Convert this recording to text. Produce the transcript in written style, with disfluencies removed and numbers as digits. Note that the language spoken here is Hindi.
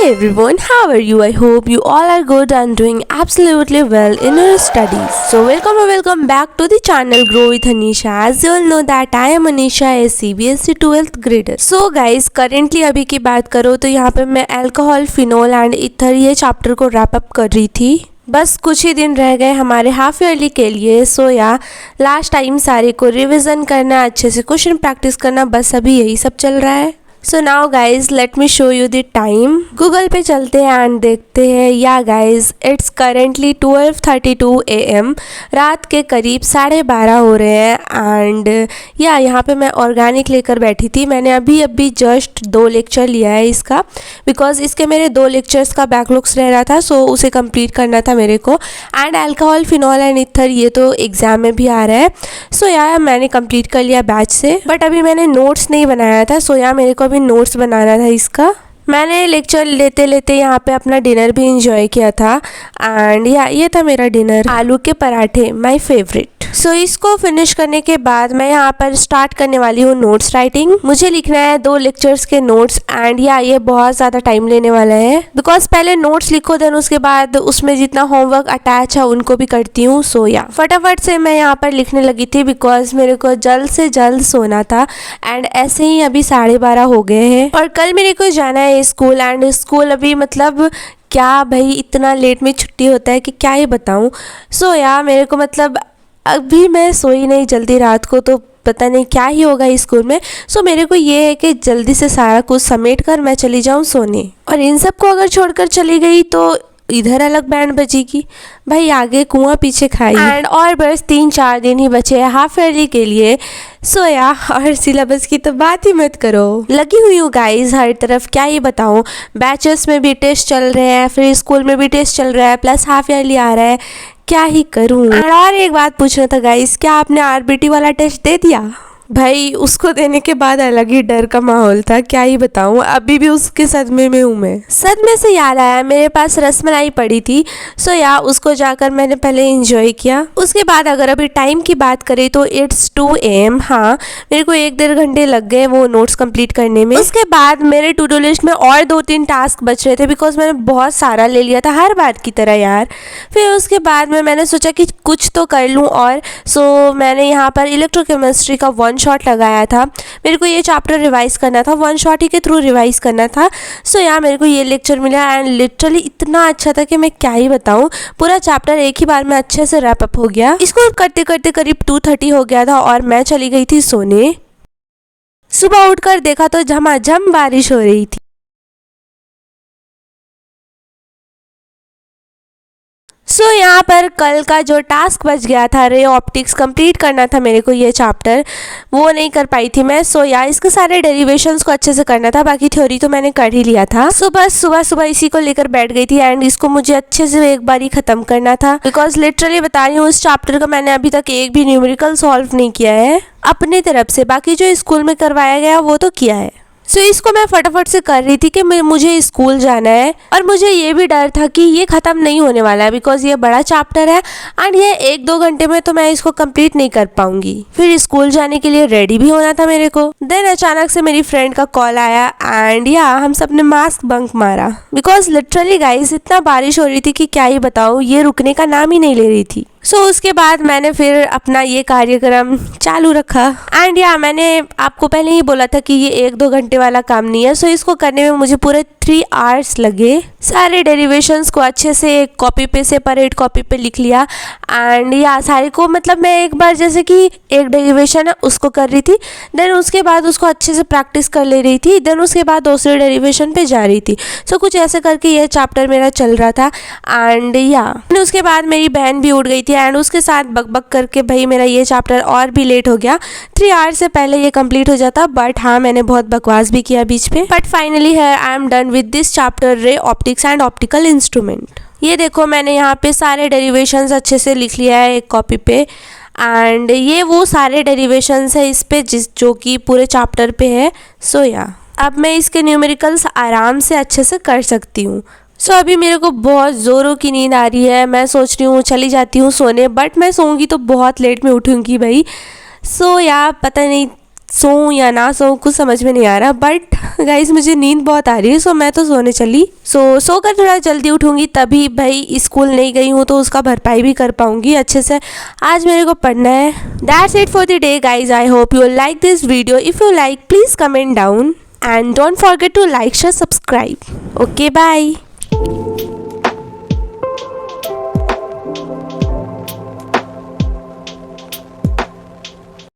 Hey everyone, how are you? I hope you all are good and doing absolutely well in your studies. So welcome back to the channel Grow with Anisha. As you all know that I am Anisha, a CBSE 12th grader. So guys, currently अभी की बात करो तो यहाँ पे मैं अल्कोहल, फिनोल एंड ईथर ये चैप्टर को रैप अप कर रही थी। बस कुछ ही दिन रह गए हमारे हाफ ईयरली के लिए। सो या लास्ट टाइम सारे को रिविज़न करना, अच्छे से क्वेश्चन प्रैक्टिस करना, बस अभी यही सब चल रहा है। So now guys let me show you the time. Google पे चलते हैं एंड देखते हैं। Yeah guys it's currently 12:32 AM, रात के करीब 12:30 हो रहे हैं। एंड या यहाँ पे मैं ऑर्गेनिक लेकर बैठी थी। मैंने अभी जस्ट 2 लेक्चर लिया है इसका, बिकॉज इसके मेरे 2 लेक्चर्स का बैकलॉग्स रह रहा था, सो उसे कंप्लीट करना था मेरे को। And alcohol, phenol and ether ये तो एग्ज़ाम में भी आ रहा है। सो या मैंने कंप्लीट कर लिया बैच से, बट अभी मैंने नोट्स नहीं बनाया था। सो या मेरे को अभी नोट्स बनाना था इसका। मैंने लेक्चर लेते लेते यहाँ पे अपना डिनर भी इंजॉय किया था। एंड या ये था मेरा डिनर, आलू के पराठे, माय फेवरेट। सो इसको फिनिश करने के बाद मैं यहाँ पर स्टार्ट करने वाली हूँ नोट्स राइटिंग। मुझे लिखना है 2 लेक्चर्स के नोट्स। एंड या ये बहुत ज़्यादा टाइम लेने वाला है, बिकॉज पहले नोट्स लिखो, देन उसके बाद उसमें जितना होमवर्क अटैच है उनको भी करती हूँ। सो या फटाफट से मैं यहाँ पर लिखने लगी थी, बिकॉज मेरे को जल्द से जल्द सोना था। एंड ऐसे ही अभी 12:30 हो गए हैं और कल मेरे को जाना है स्कूल। एंड स्कूल अभी मतलब क्या भाई, इतना लेट में छुट्टी होता है कि क्या ही बताऊँ। सो या मेरे को मतलब अभी मैं सोई नहीं जल्दी रात को, तो पता नहीं क्या ही होगा स्कूल में। सो मेरे को ये है कि जल्दी से सारा कुछ समेट कर मैं चली जाऊँ सोने। और इन सबको अगर छोड़कर चली गई तो इधर अलग बैंड बजेगी, भाई आगे कुआं पीछे खाई। एंड और बस 3-4 दिन ही बचे हैं हाफ ईयरली के लिए। सो या और सिलेबस की तो बात ही मत करो, लगी हुई हूँ गाइज हर तरफ, क्या ही बताऊँ। बैचेस में भी टेस्ट चल रहे हैं, फिर स्कूल में भी टेस्ट चल रहा है, प्लस हाफ ईयरली आ रहा है, क्या ही करूँ। और एक बात पूछना था गाइज, क्या आपने आरबीटी वाला टेस्ट दे दिया? भाई उसको देने के बाद अलग ही डर का माहौल था, क्या ही बताऊँ। अभी भी उसके सदमे में हूँ मैं। सदमे से याद आया, मेरे पास रसमलाई पड़ी थी। सो या उसको जाकर मैंने पहले एंजॉय किया। उसके बाद अगर अभी टाइम की बात करें तो इट्स 2 AM। हाँ, मेरे को 1-1.5 घंटे लग गए वो नोट्स कंप्लीट करने में। उसके बाद मेरे टू डू लिस्ट में और 2-3 टास्क बच रहे थे, बिकॉज मैंने बहुत सारा ले लिया था हर बार की तरह यार। फिर उसके बाद में मैंने सोचा कि कुछ तो कर लूँ। और सो मैंने यहाँ पर इलेक्ट्रोकेमिस्ट्री का 1 शॉट लगाया था। मेरे को ये चैप्टर रिवाइज करना था, 1 शॉट ही के थ्रू रिवाइज करना था। सो यहाँ मेरे को ये लेक्चर मिला एंड लिटरली इतना अच्छा था कि मैं क्या ही बताऊँ। पूरा चैप्टर एक ही बार में अच्छे से रैप अप हो गया। इसको करते करते करीब 2:30 हो गया था और मैं चली गई थी सोने। सुबह उठकर देखा तो झमाझम बारिश हो रही थी। सो यहाँ पर कल का जो टास्क बच गया था, रे ऑप्टिक्स कंप्लीट करना था मेरे को ये चैप्टर, वो नहीं कर पाई थी मैं। सो यार इसके सारे डेरिवेशंस को अच्छे से करना था, बाकी थ्योरी तो मैंने कर ही लिया था। सो बस सुबह इसी को लेकर बैठ गई थी एंड इसको मुझे अच्छे से एक बार ही खत्म करना था, बिकॉज लिटरली बता रही हूँ इस चैप्टर का मैंने अभी तक एक भी न्यूमेरिकल सॉल्व नहीं किया है अपनी तरफ से। बाकी जो स्कूल में करवाया गया वो तो किया है। सो इसको मैं फटाफट से कर रही थी कि मुझे स्कूल जाना है। और मुझे ये भी डर था कि ये ख़त्म नहीं होने वाला है, बिकॉज ये बड़ा चैप्टर है एंड ये 1-2 घंटे में तो मैं इसको कंप्लीट नहीं कर पाऊंगी। फिर स्कूल जाने के लिए रेडी भी होना था मेरे को। देन अचानक से मेरी फ्रेंड का कॉल आया एंड या हम सब ने मास्क बंक मारा, बिकॉज लिटरली गाइस इतना बारिश हो रही थी कि क्या ही बताऊँ, ये रुकने का नाम ही नहीं ले रही थी। सो उसके बाद मैंने फिर अपना ये कार्यक्रम चालू रखा। एंड या मैंने आपको पहले ही बोला था कि ये 1-2 घंटे वाला काम नहीं है। सो इसको करने में मुझे पूरे 3 आवर्स लगे। सारे डेरिवेशंस को अच्छे से एक कॉपी पे, सेपरेट कॉपी पे लिख लिया। एंड या सारे को मतलब मैं एक बार जैसे कि एक डेरिवेशन है उसको कर रही थी, देन उसके बाद उसको अच्छे से प्रैक्टिस कर ले रही थी, देन उसके बाद दूसरे डेरिवेशन पे जा रही थी। सो कुछ ऐसे करके ये चैप्टर मेरा चल रहा था। एंड या उसके बाद मेरी बहन भी उठ गई थी एंड उसके साथ बकबक करके भाई मेरा ये चैप्टर और भी लेट हो गया। 3 आवर्स से पहले ये कंप्लीट हो जाता, बट हाँ मैंने बहुत बकवास भी किया बीच में। बट फाइनली है I am done with this chapter, ray optics and optical instrument. ये देखो मैंने यहाँ पे सारे डेरिवेशंस अच्छे से लिख लिया है एक कॉपी पे। एंड ये वो सारे डेरिवेशंस है इस पे जो कि पूरे चैप्टर पे है। सो या अब मैं इसके न्यूमेरिकल्स आराम से अच्छे से कर सकती हूँ। सो अभी मेरे को बहुत ज़ोरों की नींद आ रही है, मैं सोच रही हूँ चली जाती हूँ सोने, बट मैं सोऊंगी तो बहुत लेट में उठूंगी भाई। सो या पता नहीं सोऊं या ना सोऊं कुछ समझ में नहीं आ रहा, बट गाइस मुझे नींद बहुत आ रही है, सो मैं तो सोने चली। सोकर थोड़ा जल्दी उठूंगी, तभी भाई स्कूल नहीं गई हूँ तो उसका भरपाई भी कर पाऊंगी अच्छे से। आज मेरे को पढ़ना है। That's it for the day guys. I hope you like this video. If you like, please comment down and don't forget to like, share, subscribe. Okay, bye.